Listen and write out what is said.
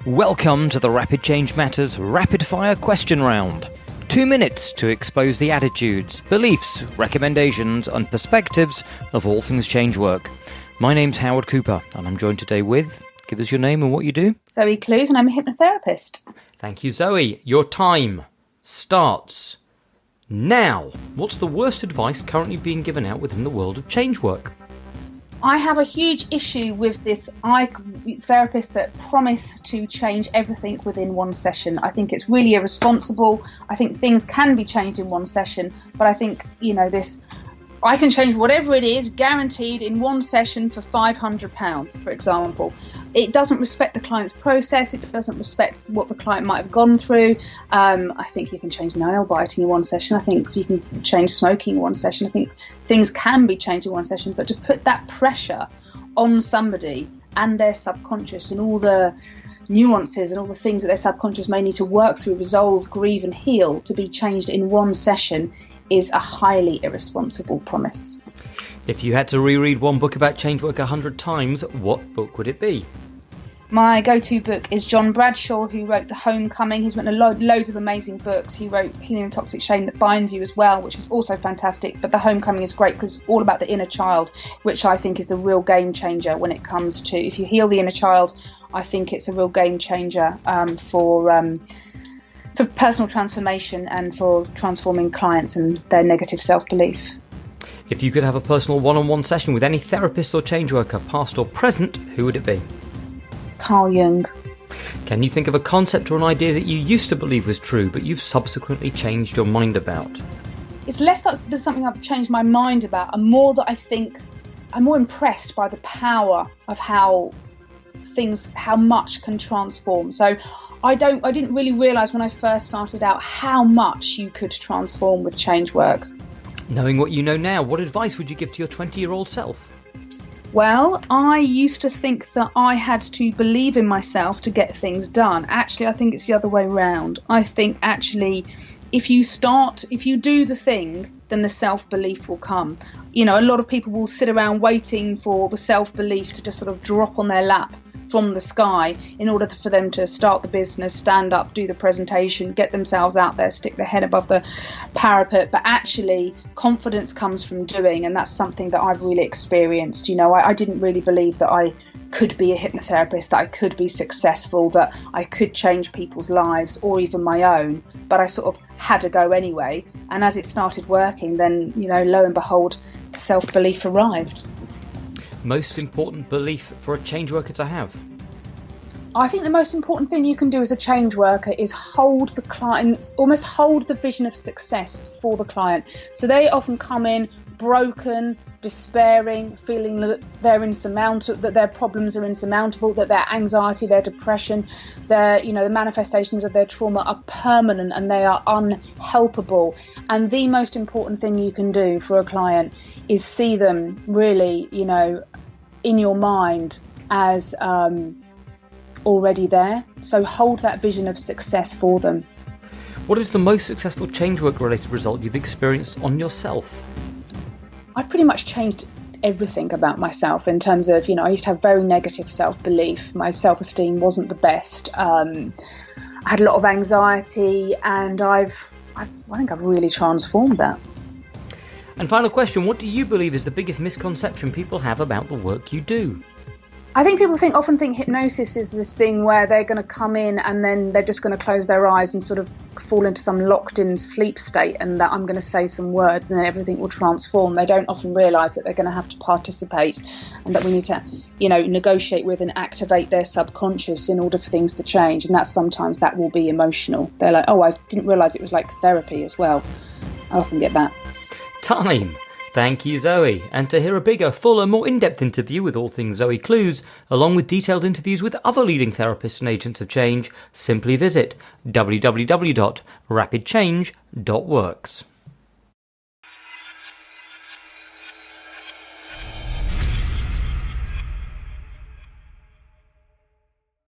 Welcome to the Rapid Change Matters Rapid Fire Question Round. 2 minutes to expose the attitudes, beliefs, recommendations and perspectives of all things change work. My name's Howard Cooper and I'm joined today with, give us your name and what you do. Zoe Clews and I'm a hypnotherapist. Thank you, Zoe. Your time starts now. What's the worst advice currently being given out within the world of change work? I have a huge issue with this therapists that promise to change everything within one session. I think it's really irresponsible. I think things can be changed in one session, but I think, I can change whatever it is, guaranteed in one session for £500, for example. It doesn't respect the client's process. It doesn't respect what the client might have gone through. I think you can change nail biting in one session. I think you can change smoking in one session. I think things can be changed in one session, but to put that pressure on somebody and their subconscious and all the nuances and all the things that their subconscious may need to work through, resolve, grieve and heal to be changed in one session is a highly irresponsible promise. If you had to reread one book about change work 100 times, what book would it be? My go-to book is John Bradshaw, who wrote The Homecoming. He's written loads of amazing books. He wrote Healing the Toxic Shame That Binds You as well, which is also fantastic. But The Homecoming is great because it's all about the inner child, which I think is the real game changer when it comes to, if you heal the inner child, I think it's a real game changer for personal transformation and for transforming clients and their negative self-belief. If you could have a personal one-on-one session with any therapist or change worker, past or present, who would it be? Carl Jung. Can you think of a concept or an idea that you used to believe was true, but you've subsequently changed your mind about? It's less that there's something I've changed my mind about, and more that I think I'm more impressed by the power of how much can transform. So I didn't really realise when I first started out how much you could transform with change work. Knowing what you know now, what advice would you give to your 20-year-old self? Well, I used to think that I had to believe in myself to get things done. Actually, I think it's the other way around. I think actually, if you do the thing, then the self-belief will come. A lot of people will sit around waiting for the self-belief to just sort of drop on their lap from the sky in order for them to start the business, stand up, do the presentation, get themselves out there, stick their head above the parapet. But actually, confidence comes from doing, and that's something that I've really experienced. I didn't really believe that I could be a hypnotherapist, that I could be successful, that I could change people's lives or even my own, but I sort of had to go anyway. And as it started working, then, lo and behold, the self-belief arrived. Most important belief for a change worker to have? I think the most important thing you can do as a change worker is hold the clients, almost hold the vision of success for the client. So they often come in broken, despairing, feeling that that their problems are insurmountable, that their anxiety, their depression, the manifestations of their trauma are permanent and they are unhelpable. And the most important thing you can do for a client is see them really, in your mind as already there. So hold that vision of success for them. What is the most successful change work related result you've experienced on yourself? I've pretty much changed everything about myself in terms of, I used to have very negative self-belief. My self-esteem wasn't the best. I had a lot of anxiety, and I think I've really transformed that. And final question, what do you believe is the biggest misconception people have about the work you do? I think people often think hypnosis is this thing where they're going to come in and then they're just going to close their eyes and sort of fall into some locked-in sleep state, and that I'm going to say some words and then everything will transform. They don't often realise that they're going to have to participate and that we need to, negotiate with and activate their subconscious in order for things to change. And sometimes that will be emotional. They're like, oh, I didn't realise it was like therapy as well. I often get that. Time. Thank you, Zoe. And to hear a bigger, fuller, more in-depth interview with all things Zoe Clews, along with detailed interviews with other leading therapists and agents of change, simply visit www.rapidchange.works.